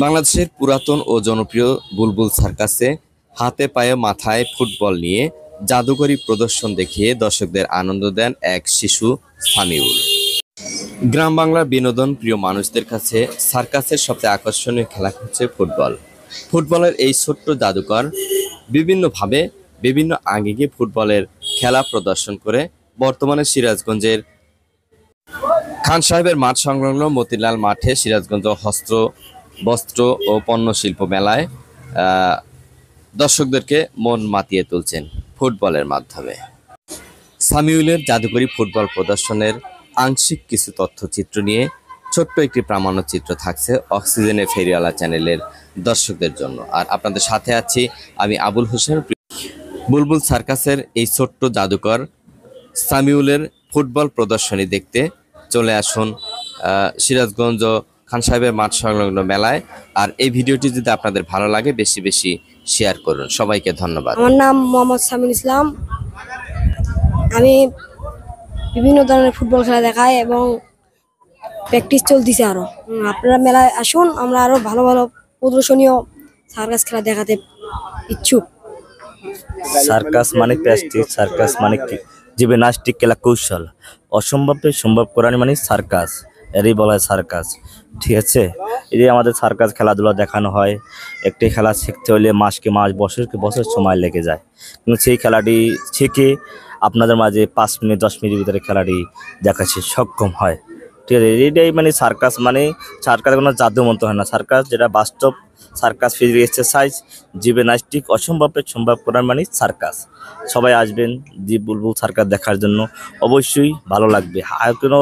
বাংলাদেশের পুরাতন ও জনপ্রিয় বুলবুল সার্কাসে হাতে পায়ে মাথায় ফুটবল নিয়ে জাদুকরী প্রদর্শন দেখিয়ে দর্শকদের আনন্দ দেন এক শিশু সামিউল। গ্রাম বাংলার বিনোদন প্রিয় মানুষদের কাছে সার্কাসের সবচেয়ে আকর্ষণীয় খেলা হচ্ছে ফুটবল। ফুটবলের এই ছোট্ট জাদুকর বিভিন্নভাবে বিভিন্ন আঙ্গিকে ফুটবলের খেলা প্রদর্শন করে বর্তমানে সিরাজগঞ্জের খান সাহেবের মাঠ সংলগ্ন মতিলাল মাঠে সিরাজগঞ্জ বস্ত্র ও পণ্য শিল্প মেলায় দর্শকদেরকে মন মাতিয়ে তুলছেন ফুটবলের মাধ্যমে। সামিউলের জাদুকরী ফুটবল প্রদর্শনের আংশিক কিছু তথ্যচিত্র নিয়ে ছোট্ট একটি প্রামাণ্যচিত্র থাকছে অক্সিজেনে ফেরিওয়ালা চ্যানেলের দর্শকদের জন্য। আর আপনাদের সাথে আছি আমি আবুল হোসেন। বুলবুল সার্কাসের এই ছোট্ট জাদুকর সামিউলের ফুটবল প্রদর্শনী দেখতে চলে আসুন সিরাজগঞ্জ খান সাহেবের মাঠ সংলগ্ন মেলায়। আর এই ভিডিওটি যদি আপনাদের ভালো লাগে বেশি বেশি শেয়ার করুন। সবাইকে ধন্যবাদ। আমার নাম মোহাম্মদ সামিউল ইসলাম। আমি বিভিন্ন ধরনের ফুটবল খেলা দেখাই এবং প্র্যাকটিস চলতেছে। আরো আপনারা মেলায় আসুন, আমরা আরো ভালো ভালো প্রদর্শনীয় সার্কাস খেলা দেখাতে ইচ্ছুক। সার্কাস মানে প্র্যাকটিস, সার্কাস মানে জিমন্যাস্টিক খেলা কৌশল, অসম্ভবকে সম্ভব করার মানে সার্কাস, এরই বলা হয় সার্কাস। ঠিক আছে, এই যে আমাদের সার্কাস খেলাধুলা দেখানো হয়, একটি খেলা শিখতে হলে মাসকে মাস, বছরকে বছর সময় লেগে যায়, কিন্তু সেই খেলাটি শিখে আপনাদের মাঝে 5 মিনিট 10 মিনিটের ভিতরে খেলাটি দেখাচ্ছে সক্ষম হয়। ঠিক আছে, এটাই মানে সার্কাস। মানে সার্কাস কোনো জাদু মন্ত্র হয় না, সার্কাস যেটা বাস্তব সার্কাস, ফিজিক্যাল এক্সারসাইজ, জিমন্যাস্টিক, অসম্ভবকে সম্ভব করার মানে সার্কাস। সবাই আসবেন জি বুলবুল সার্কাস দেখার জন্য, অবশ্যই ভালো লাগবে। আর কোনো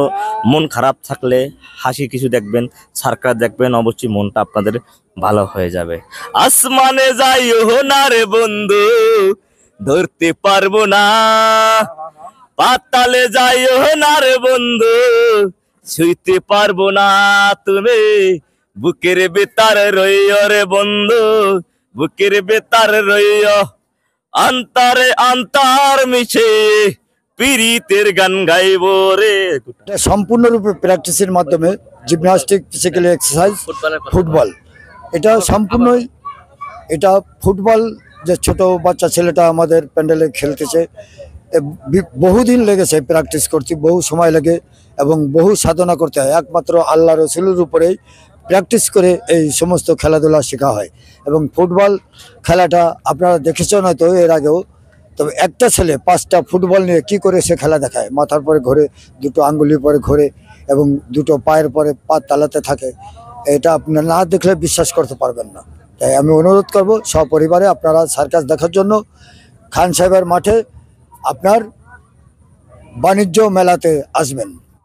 মন খারাপ থাকলে হাসি কিছু দেখবেন, সার্কাস দেখবেন, অবশ্যই মনটা আপনাদের ভালো হয়ে যাবে। আসমানে যাইও না রে বন্ধু, ধরতে পারবো না, পাতালে যাইও না রে বন্ধু, ছুঁইতে পারবো না, তুমি বুকের বেতার রইও রে বন্ধু, বুকের বেতার রইও, আন্তরে আন্তর মিশে পিরিতের গান গাইব রে। সম্পূর্ণরূপে প্র্যাকটিসের মাধ্যমে জিমন্যাস্টিক, ফিজিক্যাল এক্সারসাইজ, ফুটবল, এটা সম্পূর্ণই, এটা ফুটবল যে ছোট বাচ্চা ছেলেটা আমাদের প্যান্ডেলে খেলতেছে, বহুদিন লেগেছে প্র্যাকটিস করতে, বহু সময় লাগে এবং বহু সাধনা করতে হয়। একমাত্র আল্লাহ রসুলের উপরেই প্র্যাকটিস করে এই সমস্ত খেলাধুলা শেখা হয়। এবং ফুটবল খেলাটা আপনারা দেখেছেন হয়তো এর আগেও, তবে একটা ছেলে 5টা ফুটবল নিয়ে কি করে সে খেলা দেখায়, মাথার পরে ঘোরে, দুটো আঙ্গুলির পরে ঘোরে এবং দুটো পায়ের পরে পা তালাতে থাকে, এটা আপনারা না দেখলে বিশ্বাস করতে পারবেন না। তাই আমি অনুরোধ করব সপরিবারে আপনারা সার্কাস দেখার জন্য খান সাহেবের মাঠে আপনার বাণিজ্য মেলাতে আসবেন।